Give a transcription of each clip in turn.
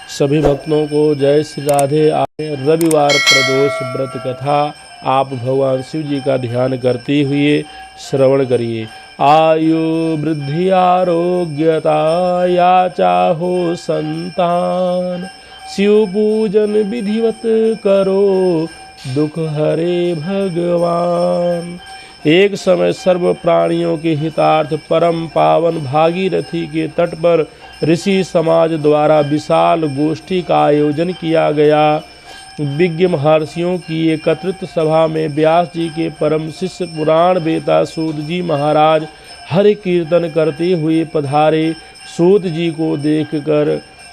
सभी भक्तों को जय श्री राधे। रविवार प्रदोष व्रत कथा आप भगवान शिव जी का ध्यान करते हुए श्रवण करिए। आयु वृद्धि आरोग्यता या चाहो संतान, शिव पूजन विधिवत करो, दुख हरे भगवान। एक समय सर्व प्राणियों के हितार्थ परम पावन भागीरथी के तट पर ऋषि समाज द्वारा विशाल गोष्ठी का आयोजन किया गया। विज्ञ महर्षियों की एकत्रित सभा में व्यास जी के परम शिष्य पुराण वेता सूत जी महाराज हरि कीर्तन करते हुए पधारे। सूत जी को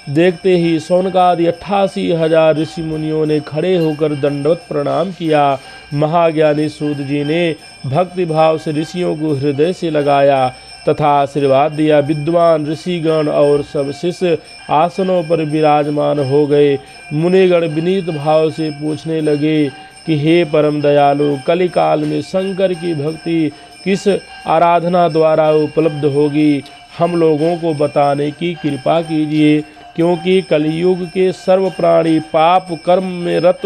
देखते ही शौनकादि 88,000 ऋषि मुनियों ने खड़े होकर दंडवत प्रणाम किया। महाज्ञानी सूत जी ने भक्ति भाव से ऋषियों को हृदय से लगाया तथा आशीर्वाद दिया। विद्वान ऋषिगण और सब शिष्य आसनों पर विराजमान हो गए। मुनिगण विनीत भाव से पूछने लगे कि हे परम दयालु, कलिकाल में शंकर की भक्ति किस आराधना द्वारा उपलब्ध होगी, हम लोगों को बताने की कृपा कीजिए, क्योंकि कलियुग के सर्व प्राणी पाप कर्म में रत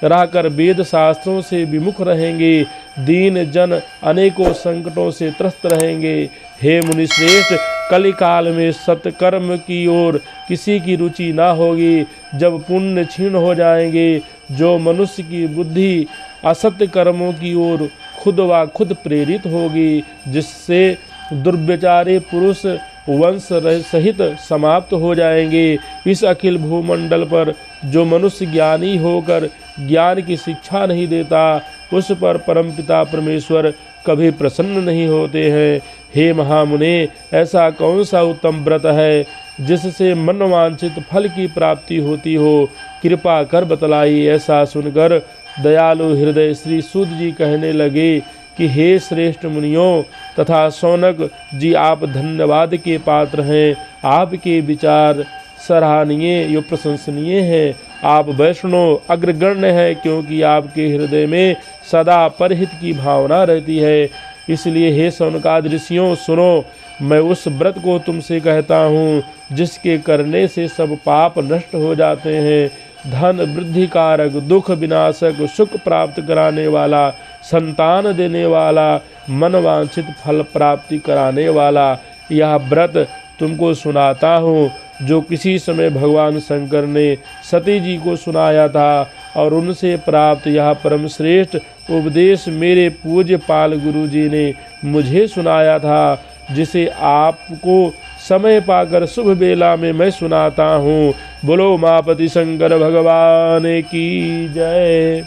रहकर वेद शास्त्रों से विमुख रहेंगे। दीन जन अनेकों संकटों से त्रस्त रहेंगे। हे मुनिश्रेष्ठ, कलिकाल में सत्कर्म की ओर किसी की रुचि ना होगी। जब पुण्य क्षीण हो जाएंगे, जो मनुष्य की बुद्धि असत्य कर्मों की ओर खुद व खुद प्रेरित होगी, जिससे दुर्व्यचारी पुरुष वंश सहित समाप्त हो जाएंगे। इस अखिल भूमंडल पर जो मनुष्य ज्ञानी होकर ज्ञान की शिक्षा नहीं देता, उस पर परमपिता परमेश्वर कभी प्रसन्न नहीं होते हैं। हे महामुने, ऐसा कौन सा उत्तम व्रत है जिससे मनवांछित फल की प्राप्ति होती हो, कृपा कर बतलाई। ऐसा सुनकर दयालु हृदय श्री सूत जी कहने लगे कि हे श्रेष्ठ मुनियों तथा शौनक जी, आप धन्यवाद के पात्र हैं। आपके विचार सराहनीय यो प्रशंसनीय हैं। आप वैष्णव अग्रगण्य हैं, क्योंकि आपके हृदय में सदा परहित की भावना रहती है। इसलिए हे शौनकादि ऋषियों, सुनो, मैं उस व्रत को तुमसे कहता हूँ जिसके करने से सब पाप नष्ट हो जाते हैं। धन वृद्धि कारक, दुख विनाशक, सुख प्राप्त कराने वाला, संतान देने वाला, मनवांछित फल प्राप्ति कराने वाला यह व्रत तुमको सुनाता हूँ, जो किसी समय भगवान शंकर ने सती जी को सुनाया था और उनसे प्राप्त यह परम श्रेष्ठ उपदेश मेरे पूज्य पाल गुरु जी ने मुझे सुनाया था, जिसे आपको समय पाकर शुभ बेला में मैं सुनाता हूँ। बोलो मापति शंकर भगवान की जय।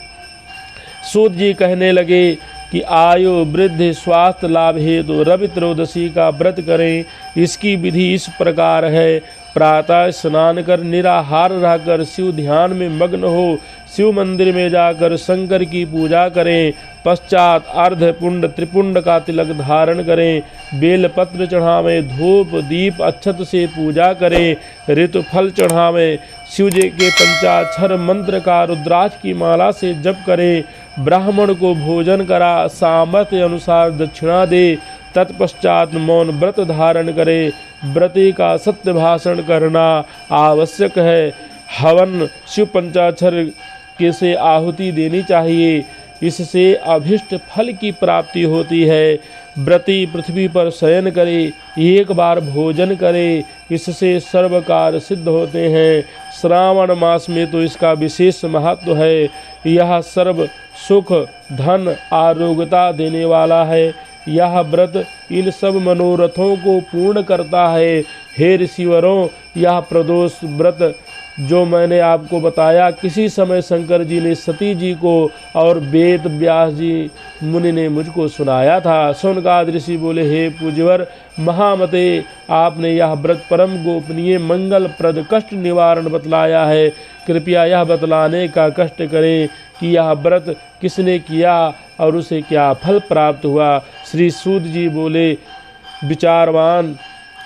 सूत जी कहने लगे कि आयु वृद्धि स्वास्थ्य लाभ हेतु रवि त्रयोदशी का व्रत करें। इसकी विधि इस प्रकार है। प्रातः स्नान कर निराहार रहकर शिव ध्यान में मग्न हो शिव मंदिर में जाकर शंकर की पूजा करें। पश्चात अर्ध पुंड त्रिपुंड का तिलक धारण करें। बेलपत्र चढ़ावें, धूप दीप अक्षत से पूजा करें। ऋतु फल चढ़ावें। शिव जी के पंचाक्षर मंत्र का रुद्राक्ष की माला से जप करें। ब्राह्मण को भोजन करा, सामर्थ्य अनुसार दक्षिणा दे। तत्पश्चात मौन व्रत धारण करे। व्रती का सत्य भाषण करना आवश्यक है। हवन शिव पंचाक्षर के से आहुति देनी चाहिए, इससे अभिष्ट फल की प्राप्ति होती है। व्रती पृथ्वी पर शयन करे, एक बार भोजन करे, इससे सर्व कार्य सिद्ध होते हैं। श्रावण मास में तो इसका विशेष महत्व है। यह सर्व सुख धन आरोग्यता देने वाला है। यह व्रत इन सब मनोरथों को पूर्ण करता है। हे ऋषिवरों, यह प्रदोष व्रत जो मैंने आपको बताया, किसी समय शंकर जी ने सती जी को और वेद व्यास जी मुनि ने मुझको सुनाया था। शौनकादि ऋषि बोले, हे पूज्यवर महामते, आपने यह व्रत परम गोपनीय मंगलप्रद कष्ट निवारण बतलाया है। कृपया यह बतलाने का कष्ट करें कि यह व्रत किसने किया और उसे क्या फल प्राप्त हुआ। श्री सूत जी बोले, विचारवान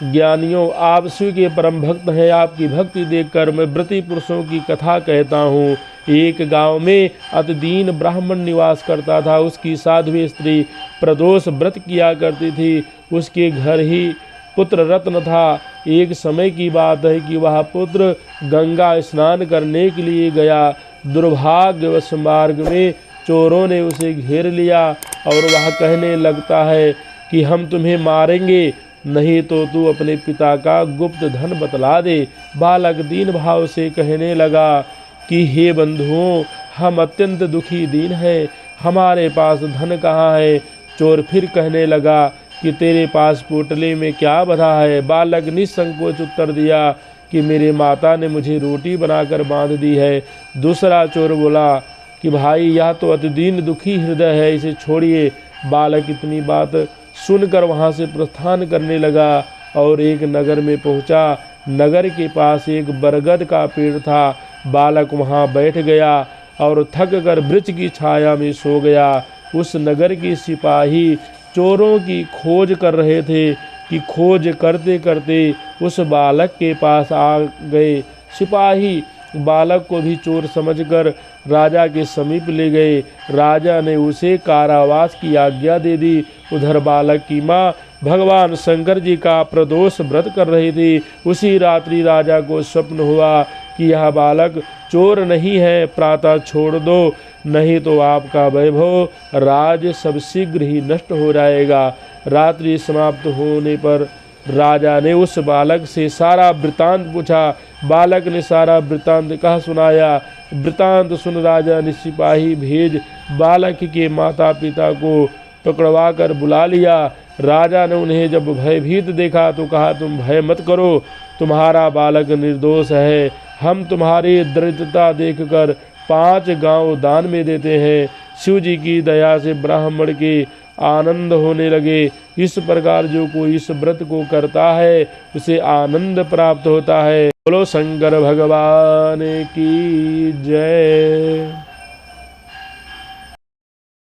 ज्ञानियों, आप शिव के परम भक्त हैं। आपकी भक्ति देखकर मैं व्रती पुरुषों की कथा कहता हूँ। एक गांव में अति दीन ब्राह्मण निवास करता था। उसकी साध्वी स्त्री प्रदोष व्रत किया करती थी। उसके घर ही पुत्र रत्न था। एक समय की बात है कि वह पुत्र गंगा स्नान करने के लिए गया। दुर्भाग्यवश मार्ग में चोरों ने उसे घेर लिया और वह कहने लगता है कि हम तुम्हें मारेंगे, नहीं तो तू अपने पिता का गुप्त धन बतला दे। बालक दीन भाव से कहने लगा कि हे बंधुओं, हम अत्यंत दुखी दीन हैं, हमारे पास धन कहाँ है। चोर फिर कहने लगा कि तेरे पास पोटले में क्या बधा है। बालक निसंकोच उत्तर दिया कि मेरे माता ने मुझे रोटी बनाकर बांध दी है। दूसरा चोर बोला कि भाई, यह तो अति दीन दुखी हृदय है, इसे छोड़िए। बालक इतनी बात सुनकर वहाँ से प्रस्थान करने लगा और एक नगर में पहुँचा। नगर के पास एक बरगद का पेड़ था। बालक वहाँ बैठ गया और थक कर वृक्ष की छाया में सो गया। उस नगर के सिपाही चोरों की खोज कर रहे थे कि खोज करते करते उस बालक के पास आ गए। सिपाही बालक को भी चोर समझकर राजा के समीप ले गए। राजा ने उसे कारावास की आज्ञा दे दी। उधर बालक की माँ भगवान शंकर जी का प्रदोष व्रत कर रही थी। उसी रात्रि राजा को स्वप्न हुआ कि यह बालक चोर नहीं है, प्रातः छोड़ दो, नहीं तो आपका वैभव राज सब शीघ्र ही नष्ट हो जाएगा। रात्रि समाप्त होने पर राजा ने उस बालक से सारा वृतांत पूछा। बालक ने सारा वृतांत कहा सुनाया। वृतांत सुन राजा ने सिपाही भेज बालक के माता पिता को पकड़वा कर बुला लिया। राजा ने उन्हें जब भयभीत देखा तो कहा, तुम भय मत करो, तुम्हारा बालक निर्दोष है। हम तुम्हारी दरिद्रता देखकर 5 गांव दान में देते हैं। शिव जी की दया से ब्राह्मण के आनंद होने लगे। इस प्रकार जो कोई इस व्रत को करता है उसे आनंद प्राप्त होता है। बोलो शंकर भगवान की जय।